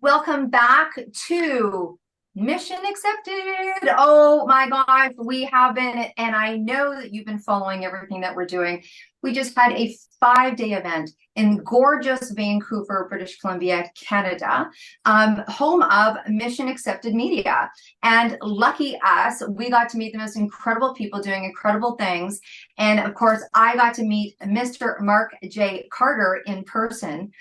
Welcome back to Mission Accepted. Oh my gosh, we have been, and I know that you've been following everything that we're doing. We just had a 5-day event in gorgeous Vancouver, British Columbia, Canada, home of Mission Accepted Media. And lucky us, we got to meet the most incredible people doing incredible things. And of course, I got to meet Mr. Mark J. Carter in person.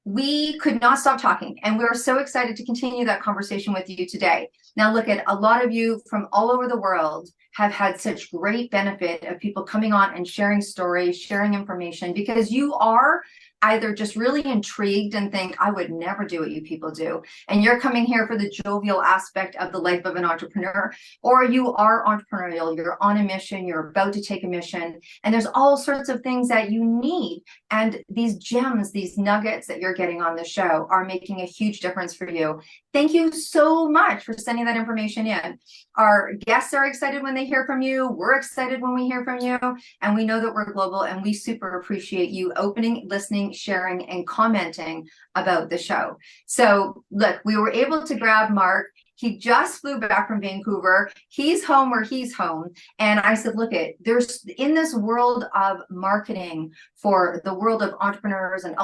We could not stop talking, and we're so excited to continue that conversation with you today. Now, look, at a lot of you from all over the world have had such great benefit of people coming on and sharing stories, sharing information, because you are either just really intrigued and think, I would never do what you people do, and you're coming here for the jovial aspect of the life of an entrepreneur, or you are entrepreneurial, you're on a mission, you're about to take a mission, and there's all sorts of things that you need. And these gems, these nuggets that you're getting on the show are making a huge difference for you. Thank you so much for sending that information in. Our guests are excited when they hear from you. We're excited when we hear from you. And we know that we're global, and we super appreciate you opening, listening, sharing, and commenting about the show. So look, we were able to grab Mark. He just flew back from Vancouver. He's home where he's home. And I said, look, there's in this world of marketing for the world of entrepreneurs and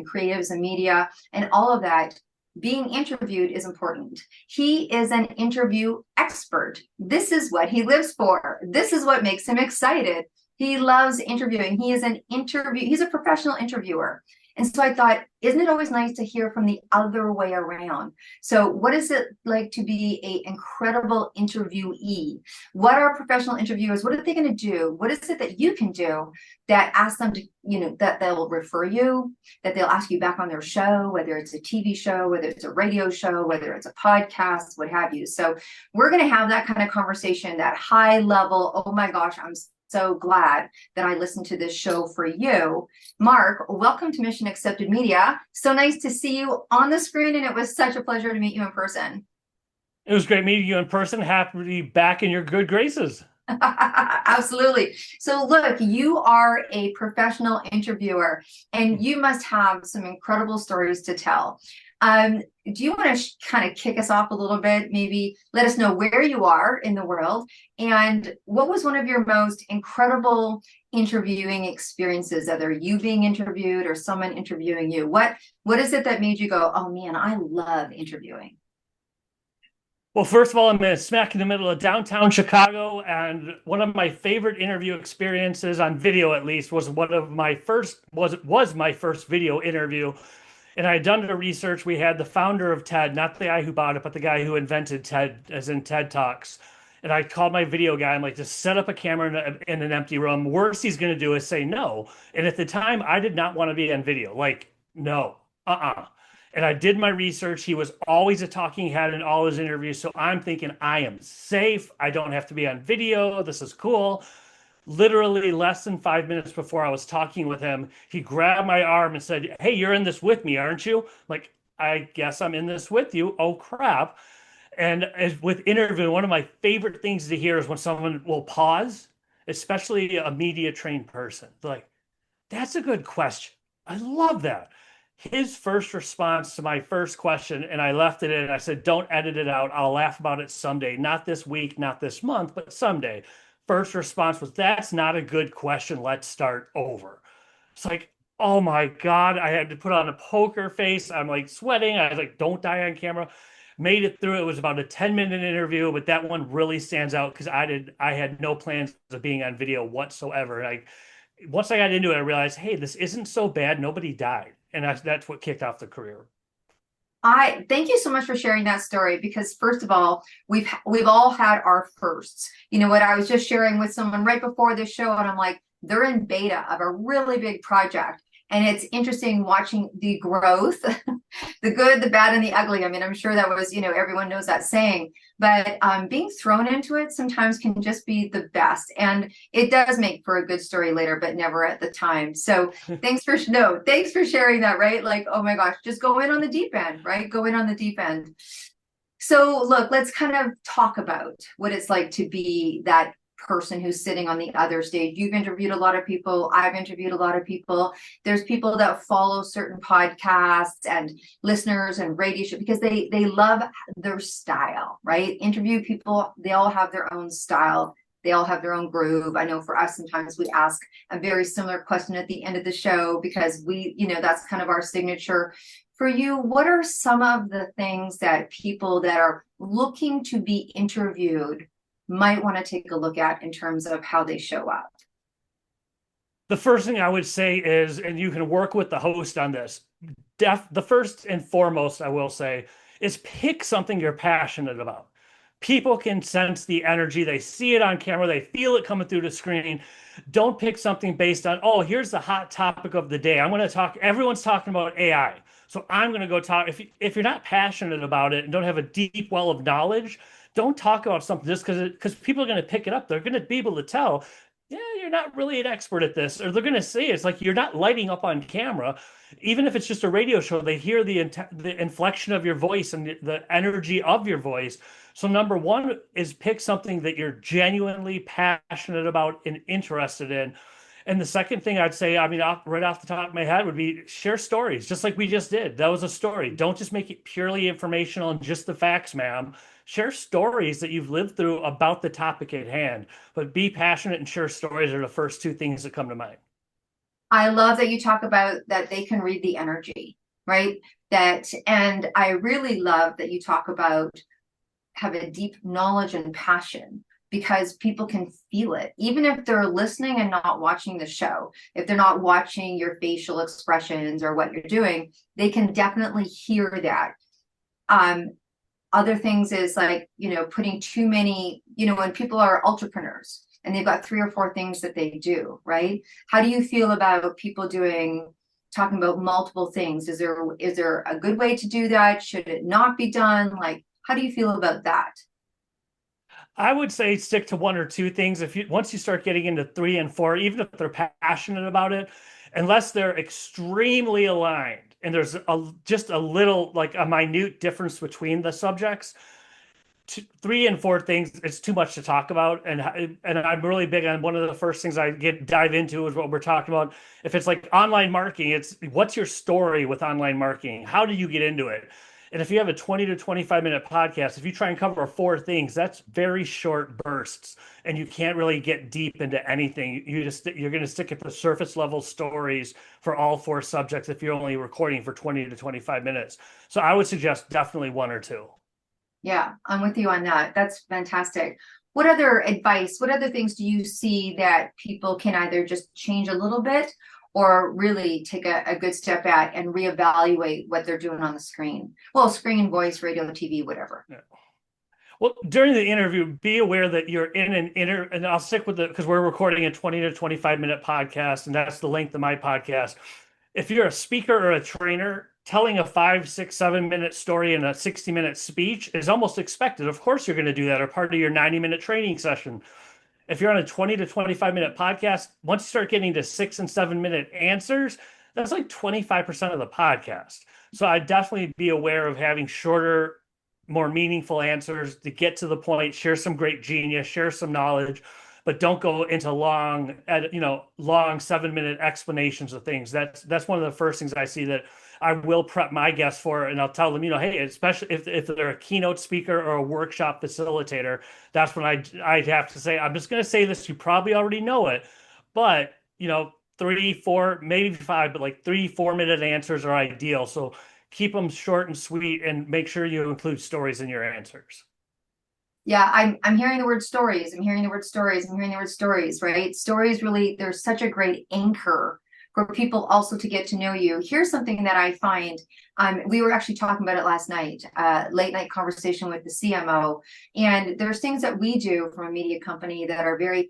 creatives and media and all of that, being interviewed is important. He is an interview expert. This is what he lives for. This is what makes him excited. He loves interviewing. He's a professional interviewer. And so I thought, isn't it always nice to hear from the other way around? So what is it like to be an incredible interviewee? What are professional interviewers? What are they going to do? What is it that you can do that asks them to, that they'll refer you, that they'll ask you back on their show, whether it's a TV show, whether it's a radio show, whether it's a podcast, what have you. So we're going to have that kind of conversation, that high level, oh my gosh, I'm so glad that I listened to this show for you. Mark, welcome to Mission Accepted Media. So nice to see you on the screen, and it was such a pleasure to meet you in person. It was great meeting you in person. Happy to be back in your good graces. Absolutely. So look, you are a professional interviewer, and you must have some incredible stories to tell. Do you want to kind of kick us off a little bit? Maybe let us know where you are in the world, and what was one of your most incredible interviewing experiences, either you being interviewed or someone interviewing you? What is it that made you go, oh man, I love interviewing? Well, first of all, I'm smack in the middle of downtown Chicago, and one of my favorite interview experiences on video, at least, was my first video interview. And I had done the research. We had the founder of TED, not the guy who bought it, but the guy who invented TED, as in TED Talks. And I called my video guy. I'm like, just set up a camera in an empty room. Worst he's going to do is say no. And at the time, I did not want to be on video. Like, no, And I did my research. He was always a talking head in all his interviews. So I'm thinking, I am safe. I don't have to be on video. This is cool. Literally less than 5 minutes before I was talking with him, he grabbed my arm and said, hey, you're in this with me, aren't you? Like, I guess I'm in this with you. Oh, crap. And as with interviewing, one of my favorite things to hear is when someone will pause, especially a media trained person. They're like, that's a good question. I love that. His first response to my first question, and I left it in, I said, don't edit it out. I'll laugh about it someday. Not this week, not this month, but someday. First response was, that's not a good question. Let's start over. It's like, oh my God. I had to put on a poker face. I'm like sweating. I was like, don't die on camera. Made it through. It was about a 10-minute interview, but that one really stands out because I had no plans of being on video whatsoever. And once I got into it, I realized, hey, this isn't so bad. Nobody died. And that's what kicked off the career. I thank you so much for sharing that story, because first of all, we've all had our firsts. You know what, I was just sharing with someone right before this show, and I'm like, they're in beta of a really big project. And it's interesting watching the growth, the good, the bad, and the ugly. I mean, I'm sure that was, everyone knows that saying, but being thrown into it sometimes can just be the best. And it does make for a good story later, but never at the time. So thanks for sharing that, right? Like, oh my gosh, just go in on the deep end, right? Go in on the deep end. So look, let's kind of talk about what it's like to be that person who's sitting on the other stage. You've interviewed a lot of people. I've interviewed a lot of people. There's people that follow certain podcasts and listeners and radio show because they love their style, right? Interview people, they all have their own style. They all have their own groove. I know for us, sometimes we ask a very similar question at the end of the show because that's kind of our signature. For you, what are some of the things that people that are looking to be interviewed might want to take a look at in terms of how they show up? The first thing I would say is, and you can work with the host on this, the first and foremost, I will say, is pick something you're passionate about. People can sense the energy. They see it on camera. They feel it coming through the screen. Don't pick something based on, oh, here's the hot topic of the day. I'm going to talk, everyone's talking about AI. So I'm going to go talk. If you're not passionate about it and don't have a deep well of knowledge, don't talk about something just because people are going to pick it up. They're going to be able to tell, yeah, you're not really an expert at this, or they're going to say it's like you're not lighting up on camera. Even if it's just a radio show, they hear the inflection of your voice and the energy of your voice. So number one is pick something that you're genuinely passionate about and interested in. And the second thing I'd say, I mean, right off the top of my head would be share stories, just like we just did. That was a story. Don't just make it purely informational and just the facts, ma'am. Share stories that you've lived through about the topic at hand, but be passionate and share stories are the first two things that come to mind. I love that you talk about that they can read the energy, right? And I really love that you talk about have a deep knowledge and passion because people can feel it, even if they're listening and not watching the show. If they're not watching your facial expressions or what you're doing, they can definitely hear that. Other things is like, putting too many, when people are entrepreneurs and they've got 3 or 4 things that they do, right? How do you feel about people talking about multiple things? Is there a good way to do that? Should it not be done? Like, how do you feel about that? I would say stick to 1 or 2 things. Once you start getting into 3 and 4, even if they're passionate about it, unless they're extremely aligned and there's just a little, like a minute difference between the subjects, 3 and 4 things, it's too much to talk about. And I'm really big on one of the first things I dive into is what we're talking about. If it's like online marketing, it's what's your story with online marketing? How did you get into it? And if you have a 20 to 25 minute podcast, if you try and cover 4 things, that's very short bursts and you can't really get deep into anything. You're going to stick at the surface level stories for all 4 subjects if you're only recording for 20 to 25 minutes. So I would suggest definitely 1 or 2. Yeah, I'm with you on that. That's fantastic. What other advice, what other things do you see that people can either just change a little bit or really take a good step back and reevaluate what they're doing on the screen? Well, screen, voice, radio, TV, whatever. Yeah. Well, during the interview, be aware that you're in and I'll stick with it because we're recording a 20 to 25 minute podcast, and that's the length of my podcast. If you're a speaker or a trainer, telling a 5, 6, 7 minute story in a 60-minute speech is almost expected. Of course, you're going to do that, or part of your 90-minute training session. If you're on a 20 to 25-minute podcast, once you start getting to 6 and 7 minute answers, that's like 25% of the podcast. So I'd definitely be aware of having shorter, more meaningful answers to get to the point, share some great genius, share some knowledge, but don't go into long 7-minute explanations of things. That's one of the first things I see that I will prep my guests for, and I'll tell them, hey, especially if they're a keynote speaker or a workshop facilitator, that's when I'd have to say, I'm just going to say this, you probably already know it, but 3, 4, maybe 5, but like 3, 4 minute answers are ideal. So keep them short and sweet, and make sure you include stories in your answers. Yeah, I'm hearing the word stories. I'm hearing the word stories. I'm hearing the word stories, right? Stories really, they're such a great anchor for people also to get to know you. Here's something that I find, we were actually talking about it last night, late night conversation with the CMO. And there's things that we do from a media company that are very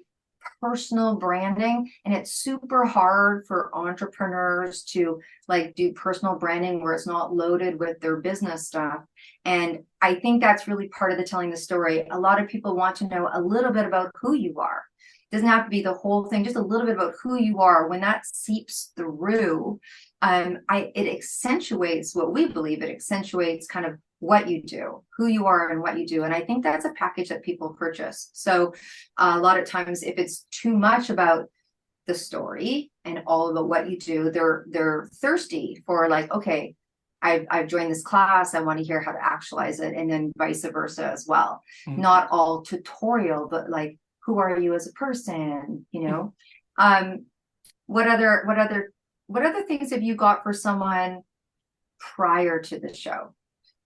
personal branding, and it's super hard for entrepreneurs to like do personal branding where it's not loaded with their business stuff. And I think that's really part of the telling the story. A lot of people want to know a little bit about who you are. It doesn't have to be the whole thing, just a little bit about who you are. When that seeps through, it accentuates what we believe. It accentuates kind of what you do, who you are and what you do. And I think that's a package that people purchase. So a lot of times if it's too much about the story and all about what you do, they're thirsty for like, okay, I've joined this class, I want to hear how to actualize it, and then vice versa as well. Mhm. Not all tutorial, but like, who are you as a person, you know? um what other things have you got for someone prior to the show?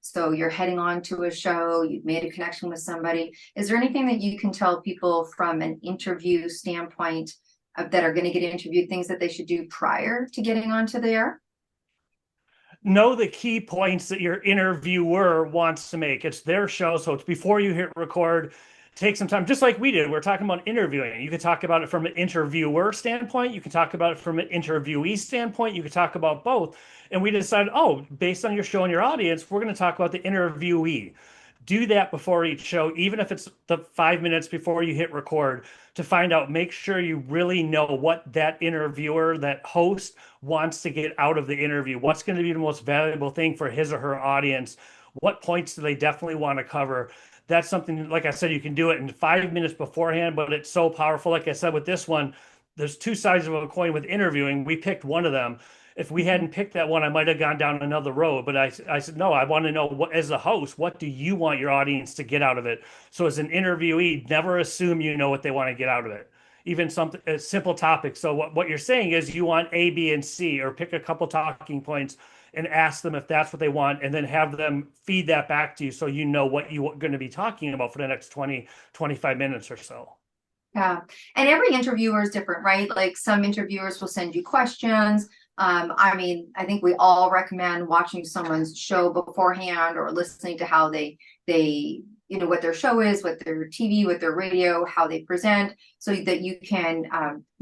So you're heading on to a show, you've made a connection with somebody. Is there anything that you can tell people from an interview standpoint that are going to get interviewed, things that they should do prior to getting onto the air? Know the key points that your interviewer wants to make. It's their show, so it's before you hit record. Take some time, just like we did. We're talking about interviewing. You could talk about it from an interviewer standpoint. You can talk about it from an interviewee standpoint. You could talk about both. And we decided, oh, based on your show and your audience, we're going to talk about the interviewee. Do that before each show, even if it's the 5 minutes before you hit record, to find out, make sure you really know what that interviewer, that host wants to get out of the interview. What's going to be the most valuable thing for his or her audience? What points do they definitely want to cover? That's something, like I said, you can do it in 5 minutes beforehand, but it's so powerful. Like I said, with this one, there's two sides of a coin with interviewing. We picked one of them. If we hadn't picked that one, I might have gone down another road. But I said, no, I want to know, what, as a host, what do you want your audience to get out of it? So as an interviewee, never assume you know what they want to get out of it. Even something a simple topic. So what you're saying is you want A, B, and C, or pick a couple talking points and ask them if that's what they want, and then have them feed that back to you so you know what you're going to be talking about for the next 20-25 minutes or so. Yeah. And every interviewer is different, right? Like some interviewers will send you questions. I mean, I think we all recommend watching someone's show beforehand or listening to how they, what their show is, what their TV, what their radio, how they present, so that you can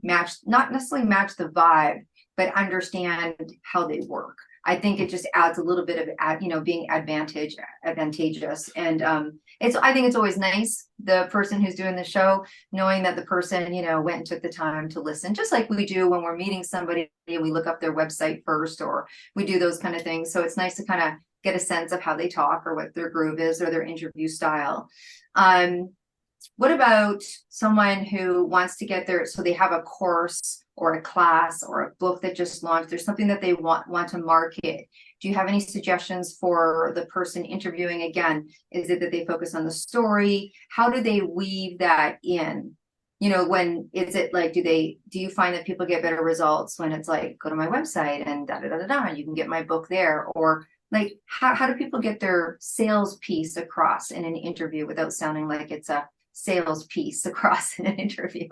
match, not necessarily match the vibe, but understand how they work. I think it just adds a little bit of, being advantageous. And I think it's always nice, the person who's doing the show, knowing that the person, went and took the time to listen, just like we do when we're meeting somebody and we look up their website first, or we do those kind of things. So it's nice to kind of get a sense of how they talk or what their groove is or their interview style. What about someone who wants to get there? So they have a course or a class or a book that just launched. There's something that they want to market. Do you have any suggestions for the person interviewing? Again, is it that they focus on the story? How do they weave that in? When is it like, do you find that people get better results when it's like, go to my website and da da da da da, you can get my book there? Or like, how do people get their sales piece across in an interview without sounding like it's a sales piece across in an interview?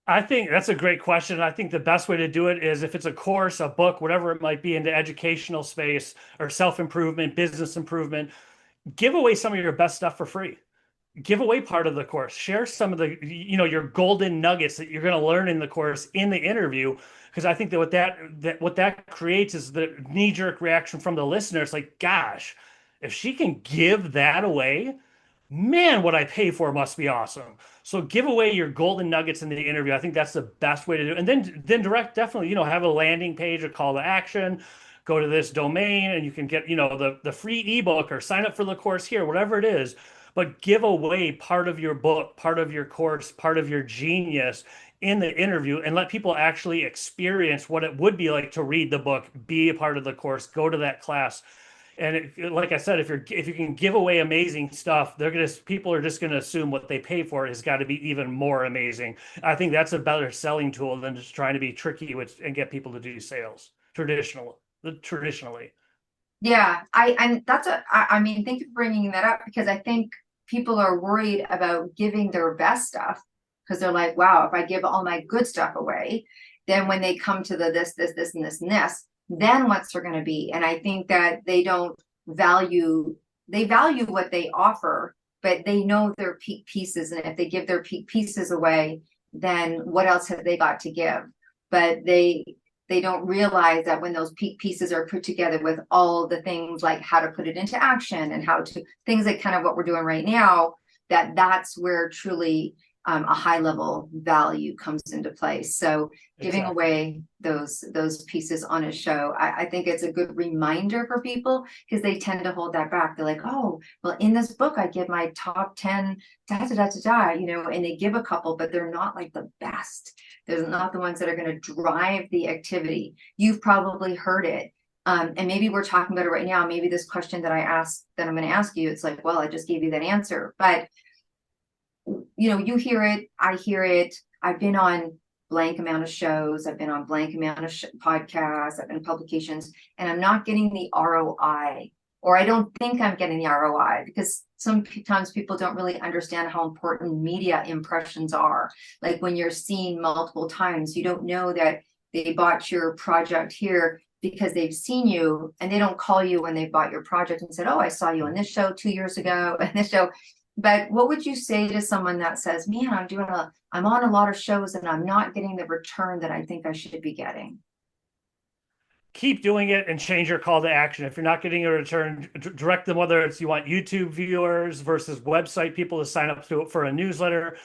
I think that's a great question. I think the best way to do it is, if it's a course, a book, whatever it might be in the educational space or self-improvement, business improvement, give away some of your best stuff for free. Give away part of the course. Share some of the, your golden nuggets that you're going to learn in the course in the interview. Because I think that what that creates is the knee-jerk reaction from the listener. It's like, gosh, if she can give that away, man, what I pay for must be awesome. So give away your golden nuggets in the interview. I think that's the best way to do it. And then direct, definitely, have a landing page, a call to action. Go to this domain and you can get, the free ebook, or sign up for the course here, whatever it is. But give away part of your book, part of your course, part of your genius in the interview, and let people actually experience what it would be like to read the book, be a part of the course, go to that class. And like I said, if you can give away amazing stuff, people are just gonna assume what they pay for has got to be even more amazing. I think that's a better selling tool than just trying to be tricky and get people to do sales traditionally. Yeah, I mean, thank you for bringing that up, because I think people are worried about giving their best stuff, because they're like, wow, if I give all my good stuff away, then when they come to the this, and this, then what's there going to be? And I think that they value what they offer, but they know their peak pieces. And if they give their peak pieces away, then what else have they got to give? But they don't realize that when those peak pieces are put together with all the things like how to put it into action and things like kind of what we're doing right now, that's where truly a high level value comes into play. So giving Exactly. away those pieces on a show, I think it's a good reminder for people because they tend to hold that back. They're like, oh, well, in this book, I give my top 10, da da da da da, and they give a couple, but they're not like the best. They're not the ones that are going to drive the activity. You've probably heard it. And maybe we're talking about it right now. Maybe this question that I'm going to ask you, it's like, well, I just gave you that answer. But you hear it, I hear it. I've been on blank amount of shows, I've been on blank amount of podcasts, I've been in publications, and I'm not getting the ROI, or I don't think I'm getting the ROI, because sometimes people don't really understand how important media impressions are. Like when you're seen multiple times, you don't know that they bought your project here because they've seen you, and they don't call you when they bought your project and said, oh, I saw you on this show 2 years ago and this show. But what would you say to someone that says, man, I'm on a lot of shows and I'm not getting the return that I think I should be getting? Keep doing it and change your call to action. If you're not getting a return, direct them, whether it's you want YouTube viewers versus website people to sign up to it for a newsletter.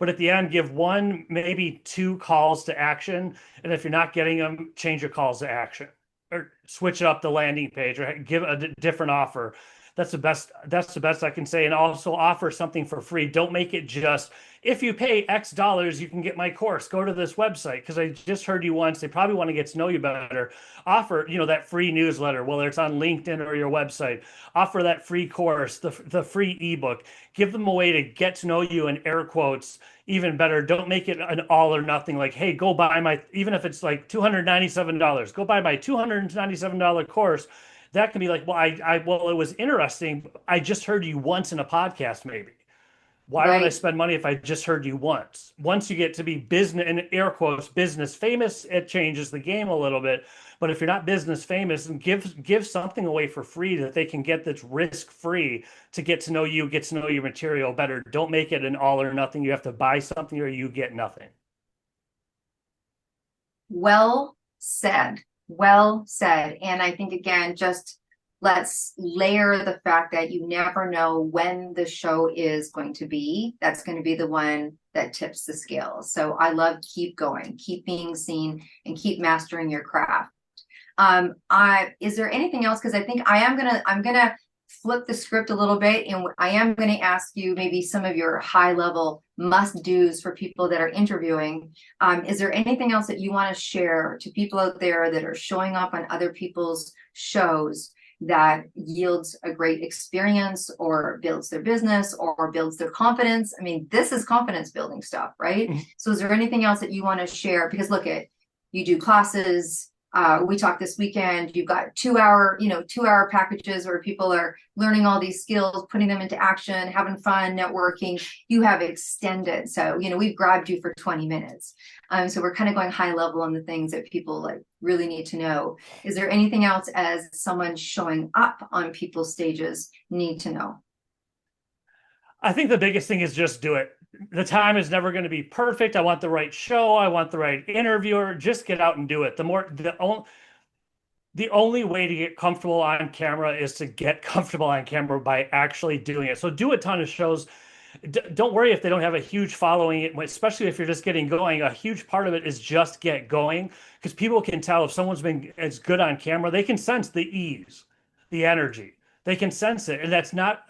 But at the end, give one, maybe two calls to action. And if you're not getting them, change your calls to action or switch up the landing page or give a different offer. That's the best. That's the best I can say. And also offer something for free. Don't make it just, if you pay X dollars, you can get my course. Go to this website because I just heard you once. They probably want to get to know you better. Offer, that free newsletter, whether it's on LinkedIn or your website. Offer that free course, the free ebook. Give them a way to get to know you in air quotes even better. Don't make it an all or nothing. Like, hey, go buy my, even if it's like $297, go buy my $297 course. That can be like, well, it was interesting. I just heard you once in a podcast, maybe. Why would I Right. spend money if I just heard you once? Once you get to be business, in air quotes, business famous, it changes the game a little bit. But if you're not business famous, and give something away for free that they can get that's risk free to get to know you, get to know your material better. Don't make it an all or nothing. You have to buy something or you get nothing. Well said. Well said. And I think, again, just let's layer the fact that you never know when the show is going to be. That's going to be the one that tips the scale. So I love keep going, keep being seen, and keep mastering your craft. Is there anything else? Because I think I'm gonna flip the script a little bit, and I am going to ask you maybe some of your high level must do's for people that are interviewing. Is there anything else that you want to share to people out there that are showing up on other people's shows that yields a great experience or builds their business or builds their confidence? I mean, this is confidence building stuff, right? So is there anything else that you want to share? Because look, you do classes. We talked this weekend, you've got 2 hour packages where people are learning all these skills, putting them into action, having fun, networking. You have extended. So, we've grabbed you for 20 minutes. So we're kind of going high level on the things that people like really need to know. Is there anything else as someone showing up on people's stages need to know? I think the biggest thing is just do it. The time is never going to be perfect. I want the right show. I want the right interviewer. Just get out and do it. The only way to get comfortable on camera is to get comfortable on camera by actually doing it. So do a ton of shows. Don't worry if they don't have a huge following, especially if you're just getting going. A huge part of it is just get going because people can tell if someone's been as good on camera, they can sense the ease, the energy. They can sense it. And that's not,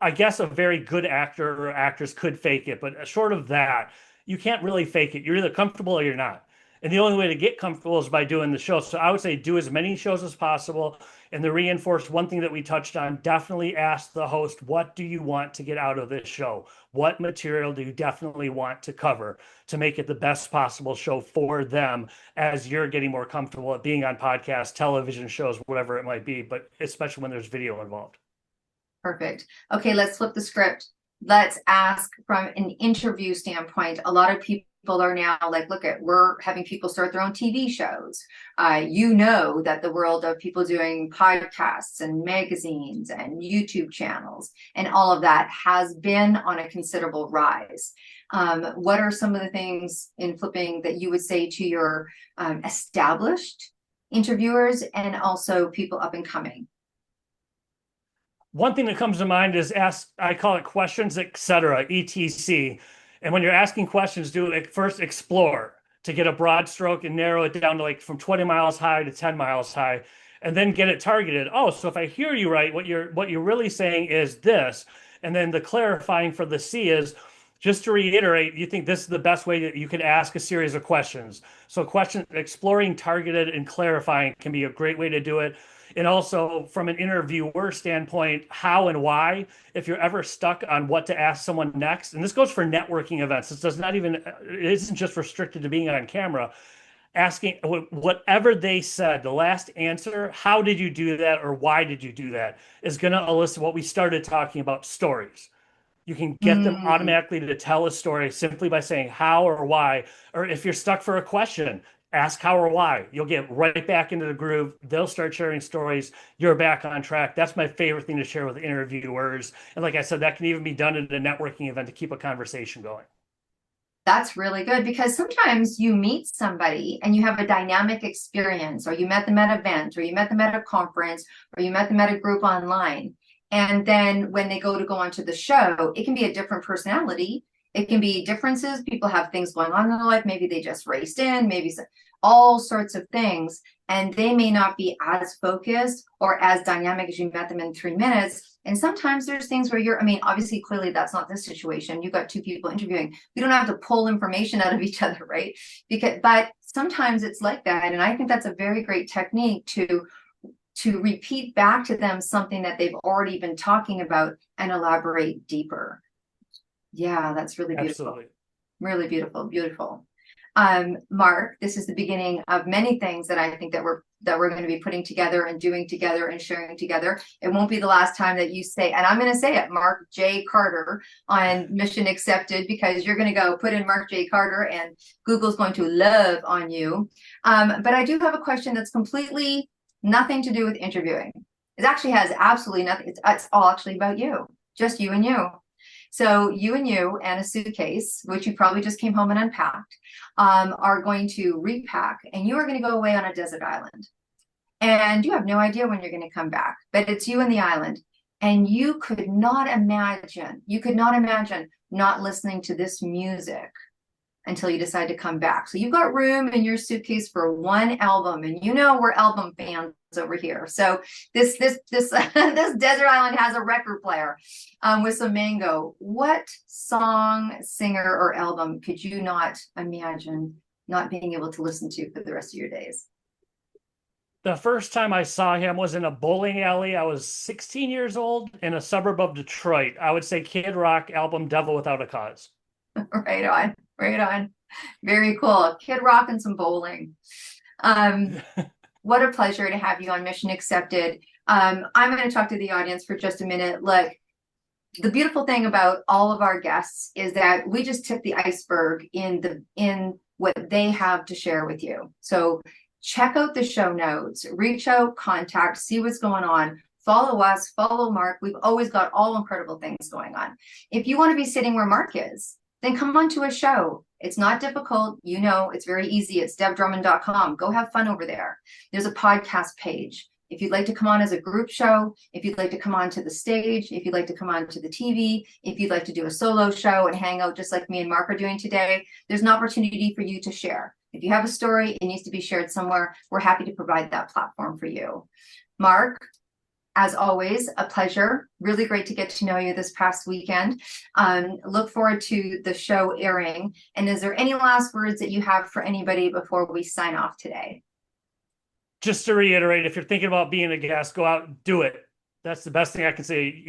I guess a very good actor or actress could fake it, but short of that, you can't really fake it. You're either comfortable or you're not. And the only way to get comfortable is by doing the show. So I would say do as many shows as possible. And to reinforce one thing that we touched on, definitely ask the host, what do you want to get out of this show? What material do you definitely want to cover to make it the best possible show for them as you're getting more comfortable at being on podcasts, television shows, whatever it might be, but especially when there's video involved. Perfect. Okay, let's flip the script. Let's ask from an interview standpoint. A lot of people are now like, we're having people start their own TV shows. That the world of people doing podcasts and magazines and YouTube channels and all of that has been on a considerable rise. What are some of the things in flipping that you would say to your established interviewers and also people up and coming? One thing that comes to mind is I call it questions, etc., etc. And when you're asking questions, do like first explore to get a broad stroke and narrow it down to like from 20 miles high to 10 miles high, and then get it targeted. Oh, so if I hear you right, what you're really saying is this. And then the clarifying for the C is just to reiterate, you think this is the best way that you can ask a series of questions. So question exploring, targeted, and clarifying can be a great way to do it. And also from an interviewer standpoint, how and why, if you're ever stuck on what to ask someone next, and this goes for networking events, this does not even, it isn't just restricted to being on camera, asking whatever they said, the last answer, how did you do that or why did you do that, is going to elicit what we started talking about, stories. You can get them Mm. automatically to tell a story simply by saying how or why. Or if you're stuck for a question, ask how or why. You'll get right back into the groove. They'll start sharing stories. You're back on track. That's my favorite thing to share with interviewers. And like I said, that can even be done at a networking event to keep a conversation going. That's really good because sometimes you meet somebody and you have a dynamic experience, or you met them at an event, or you met them at a conference, or you met them at a group online. And then when they go onto the show, it can be a different personality. It can be differences. People have things going on in their life. Maybe they just raced in, maybe all sorts of things. And they may not be as focused or as dynamic as you met them in 3 minutes. And sometimes there's things where I mean, obviously, clearly that's not this situation. You've got two people interviewing. We don't have to pull information out of each other, right? But sometimes it's like that. And I think that's a very great technique to repeat back to them something that they've already been talking about and elaborate deeper. Yeah, that's really beautiful. Absolutely. Really beautiful, beautiful. Mark, this is the beginning of many things that I think that we're going to be putting together and doing together and sharing together. It won't be the last time that you say, and I'm going to say it, Mark J. Carter on Mission Accepted, because you're going to go put in Mark J. Carter and Google's going to love on you. But I do have a question that's completely nothing to do with interviewing. It actually has absolutely nothing. It's all actually about you, just you and you. So you and a suitcase, which you probably just came home and unpacked, are going to repack, and you are going to go away on a desert island. And you have no idea when you're going to come back, but it's you and the island. And you could not imagine not listening to this music until you decide to come back. So you've got room in your suitcase for one album, and we're album fans over here. So this this desert island has a record player with some mango. What song, singer, or album could you not imagine not being able to listen to for the rest of your days? The first time I saw him was in a bowling alley. I was 16 years old in a suburb of Detroit. I would say Kid Rock album Devil Without a Cause. Right on, right on. Very cool. Kid Rock and some bowling. What a pleasure to have you on Mission Accepted. I'm going to talk to the audience for just a minute. Look, the beautiful thing about all of our guests is that we just tip the iceberg in what they have to share with you. So check out the show notes, reach out, contact, see what's going on. Follow us, follow Mark. We've always got all incredible things going on. If you want to be sitting where Mark is, then come on to a show. It's not difficult. It's very easy. It's debdrummond.com. Go have fun over there. There's a podcast page. If you'd like to come on as a group show, if you'd like to come on to the stage, if you'd like to come on to the TV, if you'd like to do a solo show and hang out just like me and Mark are doing today, there's an opportunity for you to share. If you have a story, it needs to be shared somewhere. We're happy to provide that platform for you. Mark, as always, a pleasure. Really great to get to know you this past weekend. Look forward to the show airing. And is there any last words that you have for anybody before we sign off today? Just to reiterate, if you're thinking about being a guest, go out and do it. That's the best thing I can say.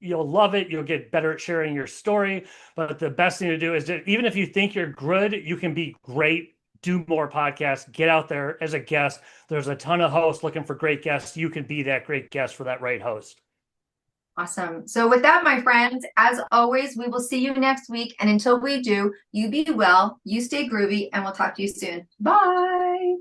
You'll love it. You'll get better at sharing your story. But the best thing to do is that even if you think you're good, you can be great. Do more podcasts, get out there as a guest. There's a ton of hosts looking for great guests. You can be that great guest for that right host. Awesome. So with that, my friends, as always, we will see you next week. And until we do, you be well, you stay groovy, and we'll talk to you soon. Bye.